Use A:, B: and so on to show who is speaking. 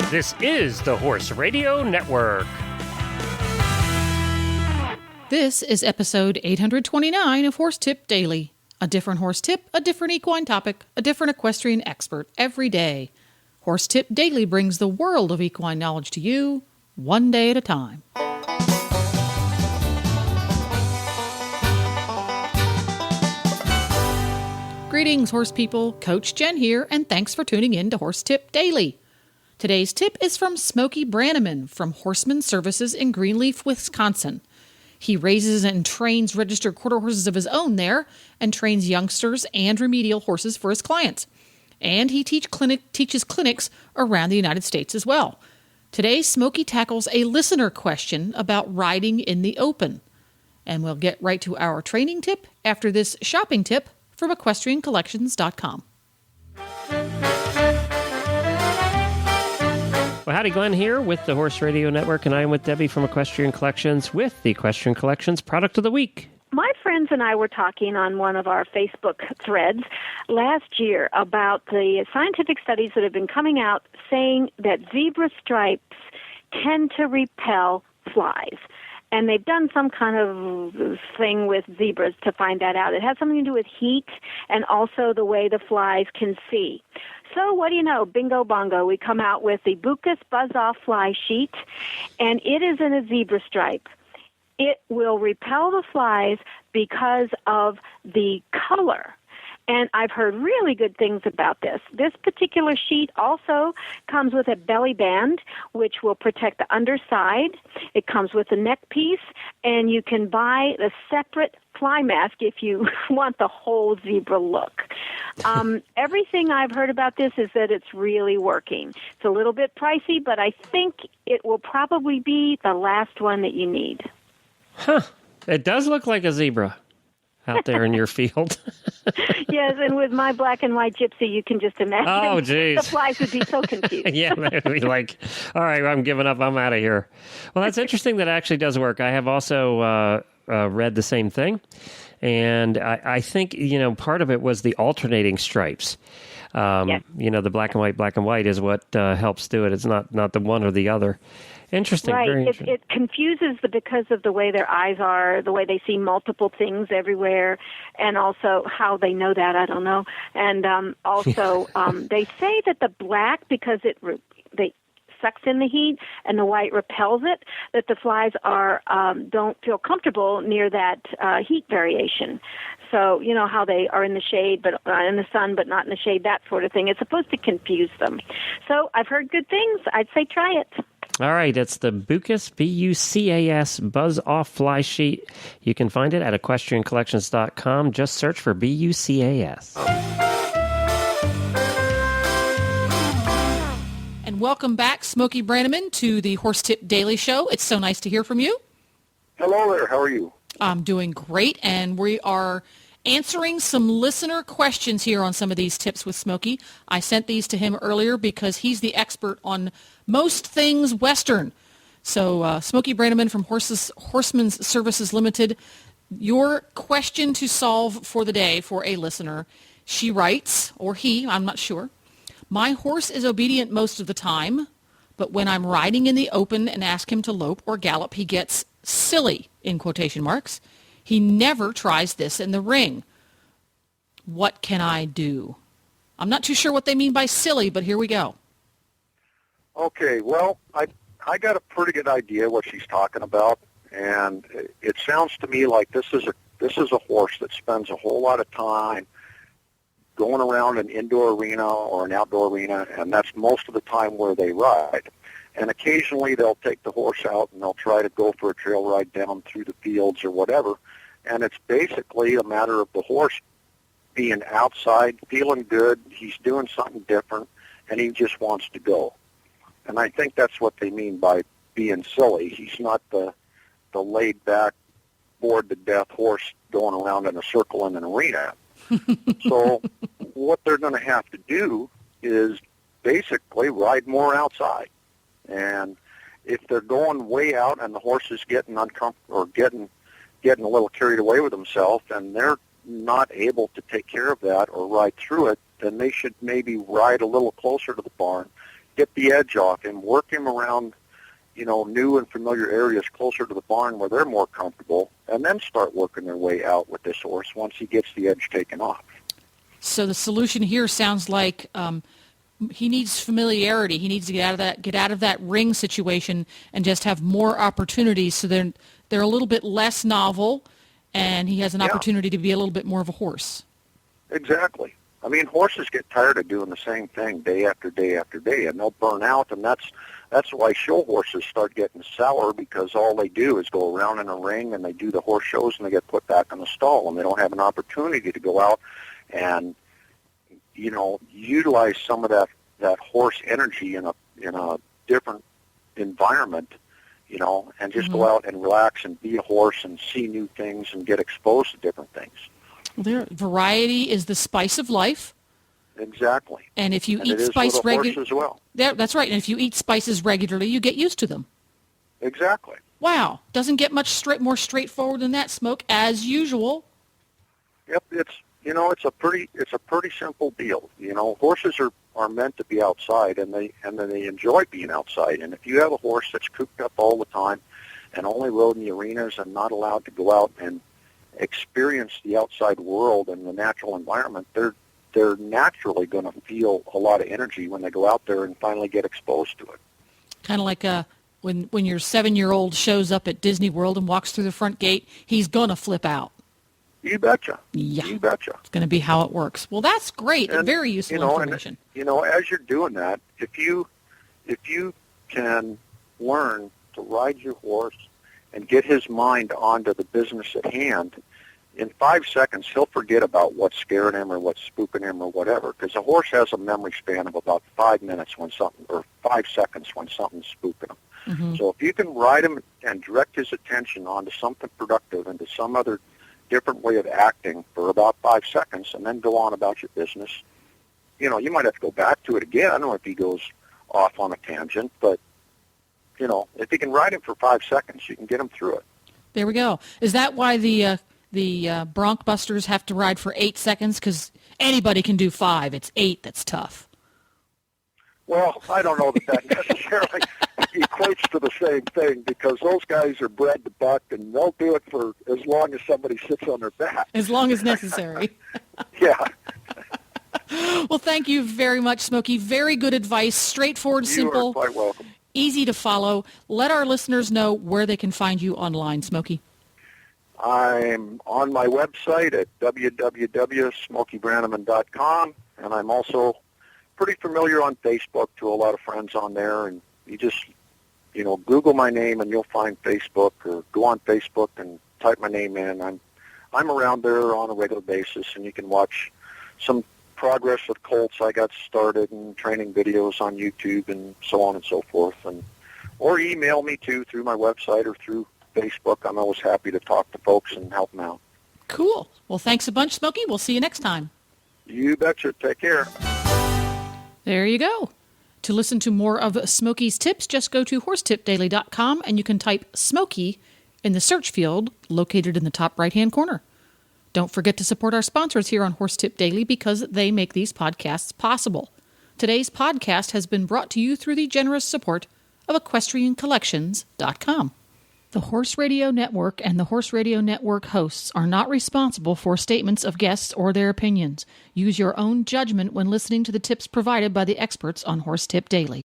A: This is the Horse Radio Network.
B: This is episode 829 of Horse Tip Daily. A different horse tip, a different equine topic, a different equestrian expert every day. Horse Tip Daily brings the world of equine knowledge to you, one day at a time. Greetings, horse people. Coach Jen here, and thanks for tuning in to Horse Tip Daily. Today's tip is from Smokie Branneman from Horseman Services in Greenleaf, Wisconsin. He raises and trains registered quarter horses of his own there and trains youngsters and remedial horses for his clients. And he teaches clinics around the United States as well. Today, Smokie tackles a listener question about riding in the open. And we'll get right to our training tip after this shopping tip from EquestrianCollections.com.
A: Well, howdy, Glenn here with the Horse Radio Network, and I'm with Debbie from Equestrian Collections with the Equestrian Collections Product of the Week.
C: My friends and I were talking on one of our Facebook threads last year about the scientific studies that have been coming out saying that zebra stripes tend to repel flies. And they've done some kind of thing with zebras to find that out. It has something to do with heat and also the way the flies can see. So what do you know? Bingo bongo. We come out with the Bucus Buzz-Off Fly Sheet, and it is in a zebra stripe. It will repel the flies because of the color. And I've heard really good things about this. This particular sheet also comes with a belly band, which will protect the underside. It comes with a neck piece, and you can buy a separate fly mask if you want the whole zebra look. Everything I've heard about this is that it's really working. It's a little bit pricey, but I think it will probably be the last one that you need.
A: Huh. It does look like a zebra out there in your field.
C: Yes, and with my black and white gypsy, you can just imagine.
A: Oh, geez.
C: The flies would be so confused.
A: Yeah, they'd be like, all right, I'm giving up. I'm out of here. Well, that's interesting that it actually does work. I have also read the same thing. And I think, part of it was the alternating stripes.
C: Yes.
A: The black and white is what helps do it. It's not the one or the other. Interesting.
C: Right.
A: Very interesting.
C: It confuses because of the way their eyes are, the way they see multiple things everywhere, and also how they know that, I don't know. And also, they say that the black, because they sucks in the heat and the white repels it, that the flies don't feel comfortable near that heat variation. So, you know how they are in the shade, but in the sun, but not in the shade, that sort of thing. It's supposed to confuse them. So I've heard good things. I'd say try it.
A: All right, it's the Bucus, B-U-C-A-S, Buzz-Off Fly Sheet. You can find it at EquestrianCollections.com. Just search for B-U-C-A-S.
B: And welcome back, Smokie Branneman, to the Horse Tip Daily Show. It's so nice to hear from you.
D: Hello there. How are you?
B: I'm doing great, and we are answering some listener questions here on some of these tips with Smokie. I sent these to him earlier because he's the expert on most things Western. So Smokie Branneman from Horseman Services Limited, your question to solve for the day for a listener. She writes, or he, I'm not sure, my horse is obedient most of the time, but when I'm riding in the open and ask him to lope or gallop, he gets silly, in quotation marks. He never tries this in the ring. What can I do? I'm not too sure what they mean by silly, but here we go.
D: Okay, well, I got a pretty good idea what she's talking about, and it sounds to me like this is a horse that spends a whole lot of time going around an indoor arena or an outdoor arena, and that's most of the time where they ride. And occasionally they'll take the horse out and they'll try to go for a trail ride down through the fields or whatever. And it's basically a matter of the horse being outside, feeling good, he's doing something different, and he just wants to go. And I think that's what they mean by being silly. He's not the laid-back, bored-to-death horse going around in a circle in an arena. So what they're going to have to do is basically ride more outside. And if they're going way out and the horse is getting uncomfortable or getting a little carried away with himself and they're not able to take care of that or ride through it, then they should maybe ride a little closer to the barn get the edge off him, work him around, new and familiar areas closer to the barn where they're more comfortable, and then start working their way out with this horse once he gets the edge taken off.
B: So the solution here sounds like he needs familiarity. He needs to get out of that ring situation and just have more opportunities so they're a little bit less novel, and he has an opportunity to be a little bit more of a horse.
D: Exactly. I mean, horses get tired of doing the same thing day after day after day, and they'll burn out, and that's why show horses start getting sour, because all they do is go around in a ring, and they do the horse shows, and they get put back in the stall, and they don't have an opportunity to go out and, utilize some of that horse energy in a different environment, and just go out and relax and be a horse and see new things and get exposed to different things.
B: Variety is the spice of life.
D: Exactly.
B: And if you eat spice regularly,
D: as well.
B: That's right. And if you eat spices regularly, you get used to them.
D: Exactly.
B: Wow, doesn't get much more straightforward than that, Smoke, as usual.
D: Yep, it's a pretty simple deal. Horses are meant to be outside, and they enjoy being outside. And if you have a horse that's cooped up all the time and only rode in the arenas and not allowed to go out and experience the outside world and the natural environment, they're naturally going to feel a lot of energy when they go out there and finally get exposed to it.
B: Kind of like when your 7-year-old shows up at Disney World and walks through the front gate, he's going to flip out.
D: You betcha.
B: Yeah.
D: You betcha.
B: It's going to be how it works. Well, that's great. And very useful information.
D: And, as you're doing that, if you can learn to ride your horse and get his mind onto the business at hand, in 5 seconds he'll forget about what's scaring him or what's spooking him or whatever, because a horse has a memory span of about 5 minutes or 5 seconds when something's spooking him. Mm-hmm. So if you can ride him and direct his attention onto something productive, into some other different way of acting for about 5 seconds, and then go on about your business, you might have to go back to it again, or if he goes off on a tangent, but if you can ride him for 5 seconds, you can get him through it.
B: There we go. Is that why the bronc busters have to ride for 8 seconds? Because anybody can do 5. It's 8 that's tough.
D: Well, I don't know that necessarily equates to the same thing, because those guys are bred to buck, and they'll do it for as long as somebody sits on their back.
B: As long as necessary.
D: Yeah.
B: Well, thank you very much, Smokie. Very good advice. Straightforward, simple.
D: You are quite welcome.
B: Easy to follow. Let our listeners know where they can find you online, Smokie.
D: I'm on my website at www.smokiebrannaman.com, and I'm also pretty familiar on Facebook, to a lot of friends on there, and you just, Google my name and you'll find Facebook, or go on Facebook and type my name in. I'm around there on a regular basis, and you can watch some progress with colts I got started, and training videos on YouTube and so on and so forth, or email me too through my website or through Facebook. I'm always happy to talk to folks and help them out.
B: Cool. Well, thanks a bunch, Smokie. We'll see you next time.
D: You betcha. Take care.
B: There you go. To listen to more of Smokie's tips, just go to horsetipdaily.com, and you can type Smokie in the search field located in the top right-hand corner. Don't forget to support our sponsors here on Horse Tip Daily, because they make these podcasts possible. Today's podcast has been brought to you through the generous support of EquestrianCollections.com. The Horse Radio Network and the Horse Radio Network hosts are not responsible for statements of guests or their opinions. Use your own judgment when listening to the tips provided by the experts on Horse Tip Daily.